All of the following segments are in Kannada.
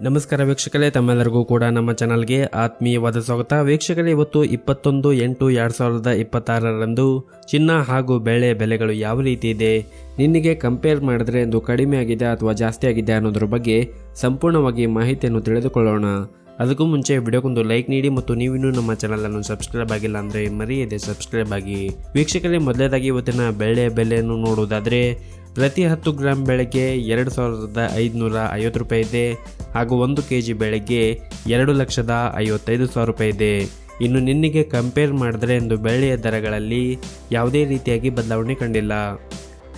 ನಮಸ್ಕಾರ ವೀಕ್ಷಕರೇ, ತಮ್ಮೆಲ್ಲರಿಗೂ ಕೂಡ ನಮ್ಮ ಚಾನಲ್ಗೆ ಆತ್ಮೀಯವಾದ ಸ್ವಾಗತ. ವೀಕ್ಷಕರೇ, ಇವತ್ತು 21/8/2026ರಂದು ಚಿನ್ನ ಹಾಗೂ ಬೆಳೆ ಬೆಲೆಗಳು ಯಾವ ರೀತಿ ಇದೆ, ನಿನ್ನೆಗೆ ಕಂಪೇರ್ ಮಾಡಿದ್ರೆ ಇದು ಕಡಿಮೆ ಆಗಿದೆ ಅಥವಾ ಜಾಸ್ತಿ ಆಗಿದೆ ಅನ್ನೋದ್ರ ಬಗ್ಗೆ ಸಂಪೂರ್ಣವಾಗಿ ಮಾಹಿತಿಯನ್ನು ತಿಳಿದುಕೊಳ್ಳೋಣ. ಅದಕ್ಕೂ ಮುಂಚೆ ವಿಡಿಯೋಗೊಂದು ಲೈಕ್ ನೀಡಿ ಮತ್ತು ನೀವಿನ್ನೂ ನಮ್ಮ ಚಾನಲನ್ನು ಸಬ್ಸ್ಕ್ರೈಬ್ ಆಗಿಲ್ಲ ಅಂದರೆ ಮರೆಯದೆ ಸಬ್ಸ್ಕ್ರೈಬ್ ಆಗಿ. ವೀಕ್ಷಕರೇ, ಮೊದಲೇದಾಗಿ ಇವತ್ತಿನ ಬೆಳೆ ಬೆಲೆಯನ್ನು ನೋಡುವುದಾದರೆ ಪ್ರತಿ 10 ಗ್ರಾಂ ಬೆಳೆಗೆ 2,550 ರೂಪಾಯಿ ಇದೆ ಹಾಗೂ 1 kg ಬೆಳೆಗೆ 2,55,000 ರೂಪಾಯಿ ಇದೆ. ಇನ್ನು ನಿನ್ನೆಗೆ ಕಂಪೇರ್ ಮಾಡಿದ್ರೆ ಇಂದು ಬೆಳ್ಳಿಯ ದರಗಳಲ್ಲಿ ಯಾವುದೇ ರೀತಿಯಾಗಿ ಬದಲಾವಣೆ ಕಂಡಿಲ್ಲ.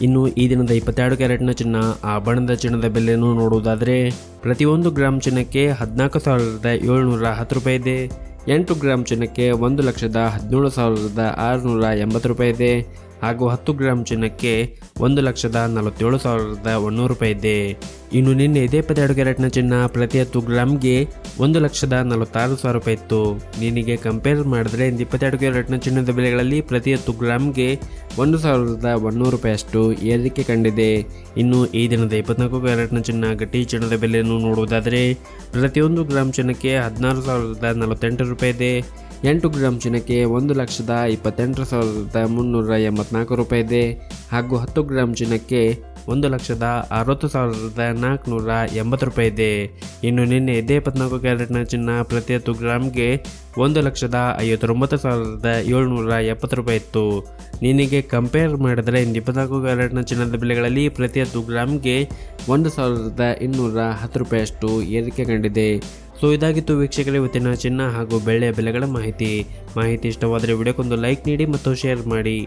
ಇನ್ನು ಈ ದಿನದ 22 ಕ್ಯಾರೆಟ್ನ ಚಿನ್ನ ಆಭರಣದ ಚಿನ್ನದ ಬೆಲೆಯನ್ನು ನೋಡುವುದಾದರೆ ಪ್ರತಿ 1 ಗ್ರಾಂ ಚಿನ್ನಕ್ಕೆ 14,710 ರೂಪಾಯಿ ಇದೆ. 8 ಗ್ರಾಂ ಚಿನ್ನಕ್ಕೆ 1,17,680 ರೂಪಾಯಿ ಇದೆ ಹಾಗೂ 10 ಗ್ರಾಂ ಚಿನ್ನಕ್ಕೆ 1,47,100 ರೂಪಾಯಿ ಇದೆ. ಇನ್ನು ನಿನ್ನೆ ಇದೇ 22 ಕ್ಯಾರೆಟ್ನ ಚಿನ್ನ ಪ್ರತಿ 10 ಗ್ರಾಮ್ಗೆ 1,46,000 ರೂಪಾಯಿ ಇತ್ತು. ನಿನ್ನೆಗೆ ಕಂಪೇರ್ ಮಾಡಿದ್ರೆ 22 ಕ್ಯಾರೆಟ್ನ ಚಿನ್ನದ ಬೆಲೆಗಳಲ್ಲಿ ಪ್ರತಿ 10 ಗ್ರಾಮ್ಗೆ 1,100 ರೂಪಾಯಿಯಷ್ಟು ಏರಿಕೆ ಕಂಡಿದೆ. ಇನ್ನು ಈ ದಿನದ 24 ಕ್ಯಾರೆಟ್ನ ಚಿನ್ನ ಗಟ್ಟಿ ಚಿನ್ನದ ಬೆಲೆಯನ್ನು ನೋಡುವುದಾದರೆ ಪ್ರತಿಯೊಂದು ಗ್ರಾಮ್ ಚಿನ್ನಕ್ಕೆ 16,048 ರೂಪಾಯಿ ಇದೆ. 8 ಗ್ರಾಂ ಚಿನ್ನಕ್ಕೆ 1,28,384 ರೂಪಾಯಿ ಇದೆ ಹಾಗೂ 10 ಗ್ರಾಂ ಚಿನ್ನಕ್ಕೆ 1,60,480 ರೂಪಾಯಿ ಇದೆ. ಇನ್ನು ನಿನ್ನೆ ಇದೇ 24 ಕ್ಯಾರೆಟ್ನ ಚಿನ್ನ ಪ್ರತಿ 10 ಗ್ರಾಮ್ಗೆ 1,59,770 ರೂಪಾಯಿ ಇತ್ತು. ನಿನ್ನೆಗೆ ಕಂಪೇರ್ ಮಾಡಿದರೆ 24 ಕ್ಯಾರೆಟ್ನ ಚಿನ್ನದ ಬೆಲೆಗಳಲ್ಲಿ ಪ್ರತಿ 10 ಗ್ರಾಮ್ಗೆ 1,210 ರೂಪಾಯಿಯಷ್ಟು ಏರಿಕೆ ಕಂಡಿದೆ. ಸೊ ಇದಾಗಿತ್ತು ವೀಕ್ಷಕರೇ ಇವತ್ತಿನ ಚಿನ್ನ ಹಾಗೂ ಬೆಳ್ಳಿಯ ಬೆಲೆಗಳ ಮಾಹಿತಿ ಇಷ್ಟವಾದರೆ ವಿಡಿಯೋಕ್ಕೊಂದು ಲೈಕ್ ನೀಡಿ ಮತ್ತು ಶೇರ್ ಮಾಡಿ.